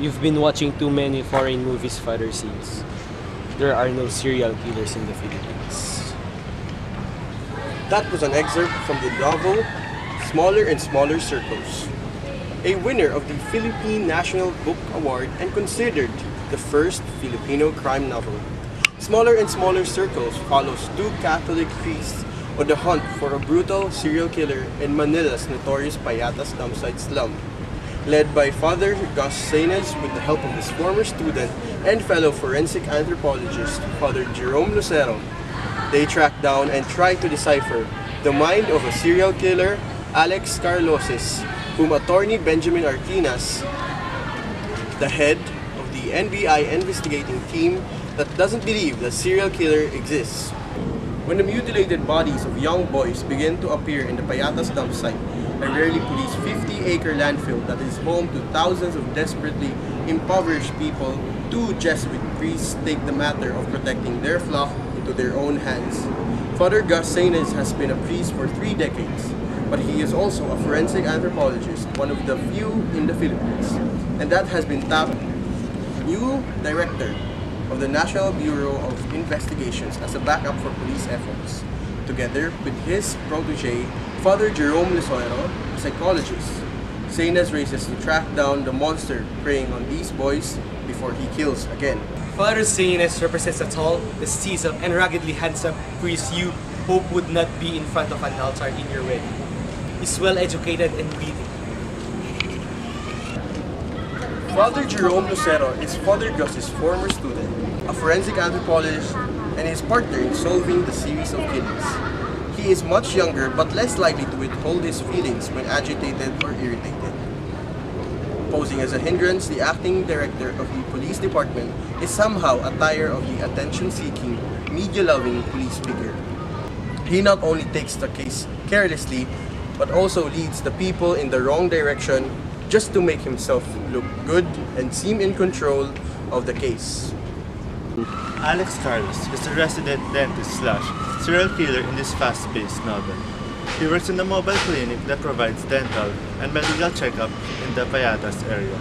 You've been watching too many foreign movies, Father Scenes. There are no serial killers in the Philippines. That was an excerpt from the novel Smaller and Smaller Circles, a winner of the Philippine National Book Award and considered the first Filipino crime novel. Smaller and Smaller Circles follows two Catholic priests on the hunt for a brutal serial killer in Manila's notorious Payatas dumpsite slum. Led by Father Gus Sainez with the help of his former student and fellow forensic anthropologist, Father Jerome Lucero, they track down and try to decipher the mind of a serial killer, Alex Carloses, whom attorney Benjamin Artinas, the head of the NBI investigating team that doesn't believe that serial killer exists. When the mutilated bodies of young boys begin to appear in the Payatas dump site, a rarely policed 50-acre landfill that is home to thousands of desperately impoverished people, two Jesuit priests take the matter of protecting their flock into their own hands. Father Gus Sainez has been a priest for 3 decades, but he is also a forensic anthropologist, one of the few in the Philippines, and that has been tapped new director of the National Bureau of Investigations as a backup for police efforts, together with his protege, Father Jerome Lucero, a psychologist. Sainez races to track down the monster preying on these boys before he kills again. Father Sainez represents a tall, mestizo, and ruggedly handsome priest you hope would not be in front of an altar in your wedding. He's well-educated and witty. Father Jerome Lucero is Father Gus's former student, a forensic anthropologist, and his partner in solving the series of killings. He is much younger but less likely to withhold his feelings when agitated or irritated. Posing as a hindrance, the acting director of the police department is somehow a tire of the attention-seeking, media-loving police figure. He not only takes the case carelessly, but also leads the people in the wrong direction just to make himself look good and seem in control of the case. Alex Carlos is the resident dentist slash serial killer in this fast-paced novel. He works in a mobile clinic that provides dental and medical checkup in the Payatas area.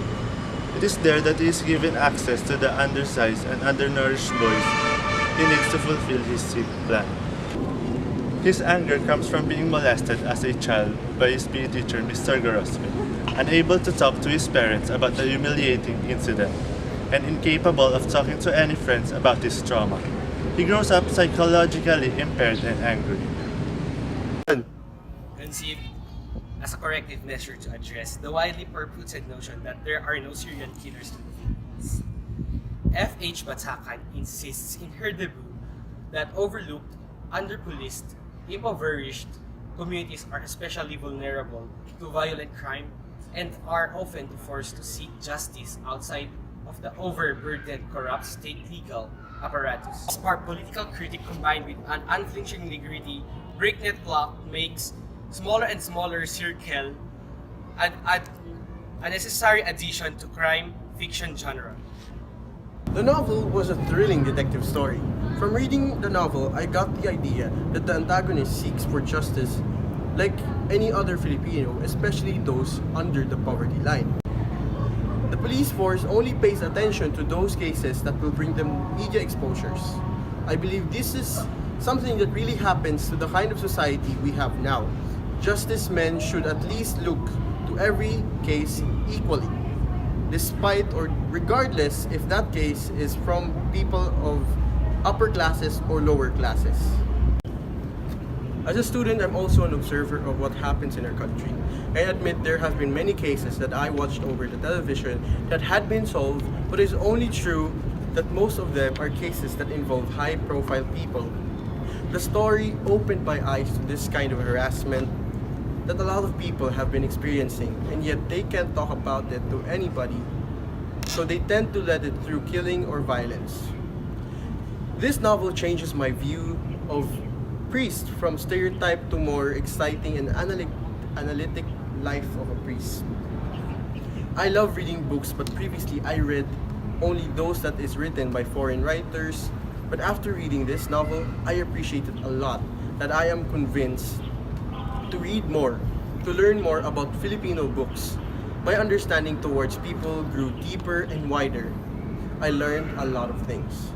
It is there that he is given access to the undersized and undernourished boys he needs to fulfill his sick plan. His anger comes from being molested as a child by his PE teacher, Mr. Gorosme, unable to talk to his parents about the humiliating incident, and incapable of talking to any friends about his trauma. He grows up psychologically impaired and angry. Conceived as a corrective measure to address the widely purported notion that there are no serial killers in the Philippines. F.H. Batacan insists in her debut that overlooked, under-policed, impoverished communities are especially vulnerable to violent crime and are often forced to seek justice outside of the overburdened, corrupt state legal apparatus. A smart political critic combined with an unflinching gritty, breakneck clock makes Smaller and Smaller Circle a necessary addition to crime fiction genre. The novel was a thrilling detective story. From reading the novel, I got the idea that the antagonist seeks for justice like any other Filipino, especially those under the poverty line. The police force only pays attention to those cases that will bring them media exposures. I believe this is something that really happens to the kind of society we have now. Justice men should at least look to every case equally, despite or regardless if that case is from people of upper classes or lower classes. As a student, I'm also an observer of what happens in our country. I admit there have been many cases that I watched over the television that had been solved, but it's only true that most of them are cases that involve high-profile people. The story opened my eyes to this kind of harassment that a lot of people have been experiencing, and yet they can't talk about it to anybody, so they tend to let it through killing or violence. This novel changes my view of priest from stereotype to more exciting and analytic life of a priest. I love reading books, but previously I read only those that is written by foreign writers. But after reading this novel, I appreciate it a lot, that I am convinced to read more, to learn more about Filipino books, My understanding towards people grew deeper and wider. I learned a lot of things.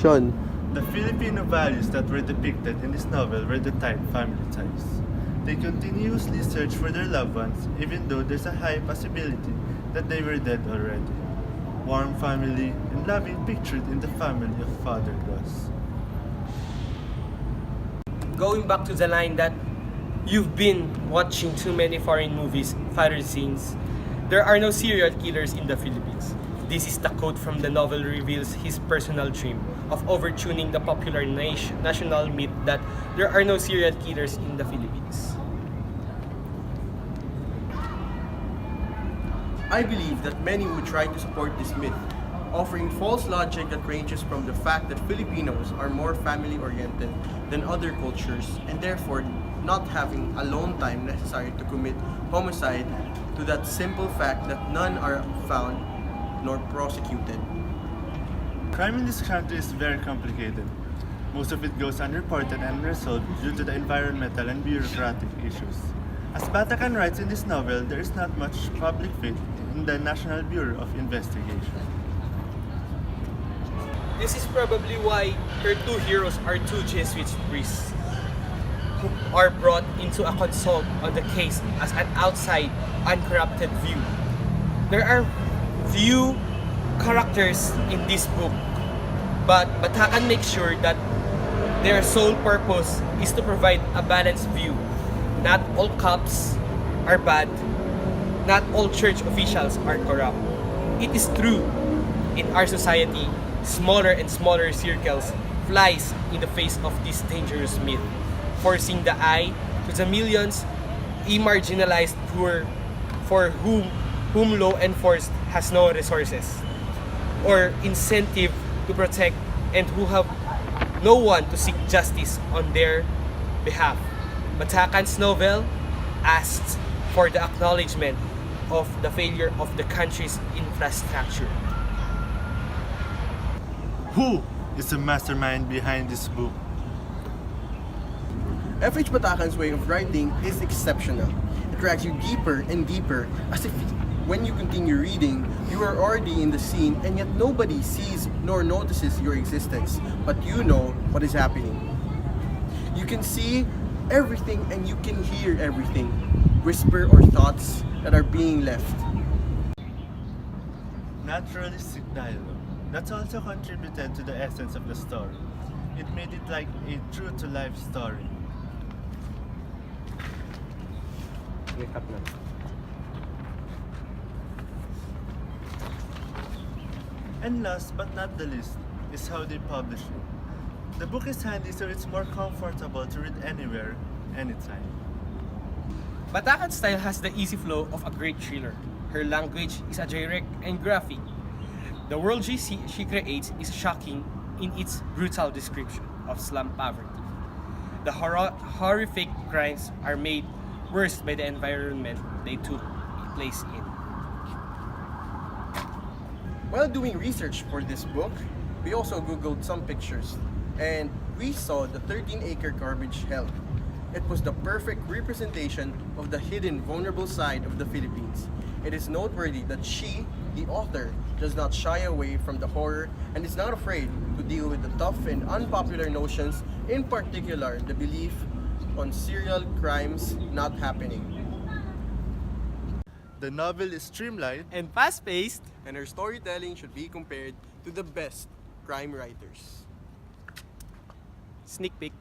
Sean, The Filipino values that were depicted in this novel were the tight family ties. They continuously search for their loved ones, even though there's a high possibility that they were dead already. Warm family and loving pictured in the family of Father Gus. Going back to the line that you've been watching too many foreign movies, fighter scenes, there are no serial killers in the Philippines. This is the quote from the novel reveals his personal dream of overtuning the popular national myth that there are no serial killers in the Philippines. I believe that many would try to support this myth, offering false logic that ranges from the fact that Filipinos are more family-oriented than other cultures and therefore not having alone time necessary to commit homicide to that simple fact that none are found nor prosecuted. Crime in this country is very complicated. Most of it goes unreported and unresolved due to the environmental and bureaucratic issues. As Batacan writes in this novel, there is not much public faith in the National Bureau of Investigation. This is probably why her two heroes are two Jesuit priests who are brought into a consult on the case as an outside, uncorrupted view. There are few characters in this book, but Batacan makes sure that their sole purpose is to provide a balanced view. Not all cops are bad, not all church officials are corrupt. It is true, in our society, smaller and smaller circles flies in the face of this dangerous myth, forcing the eye to the millions marginalized poor for whom law enforcement has no resources or incentive to protect and who have no one to seek justice on their behalf. Batacan's novel asks for the acknowledgement of the failure of the country's infrastructure. Who is the mastermind behind this book? F.H. Batacan's way of writing is exceptional. It drags you deeper and deeper, as if when you continue reading, you are already in the scene and yet nobody sees nor notices your existence, but you know what is happening. You can see everything and you can hear everything, whisper or thoughts that are being left. Naturalistic dialogue. That's also contributed to the essence of the story. It made it like a true-to-life story. And last but not the least is how they publish it. The book is handy so it's more comfortable to read anywhere, anytime. Batacan's style has the easy flow of a great thriller. Her language is a direct and graphic. The world she creates is shocking in its brutal description of slum poverty. The horrific crimes are made worse by the environment they took place in. While doing research for this book, we also googled some pictures and we saw the 13-acre garbage hell. It was the perfect representation of the hidden vulnerable side of the Philippines. It is noteworthy that she, the author, does not shy away from the horror and is not afraid to deal with the tough and unpopular notions, in particular the belief on serial crimes not happening. The novel is streamlined And fast-paced, And her storytelling should be compared to the best crime writers. sneak peek.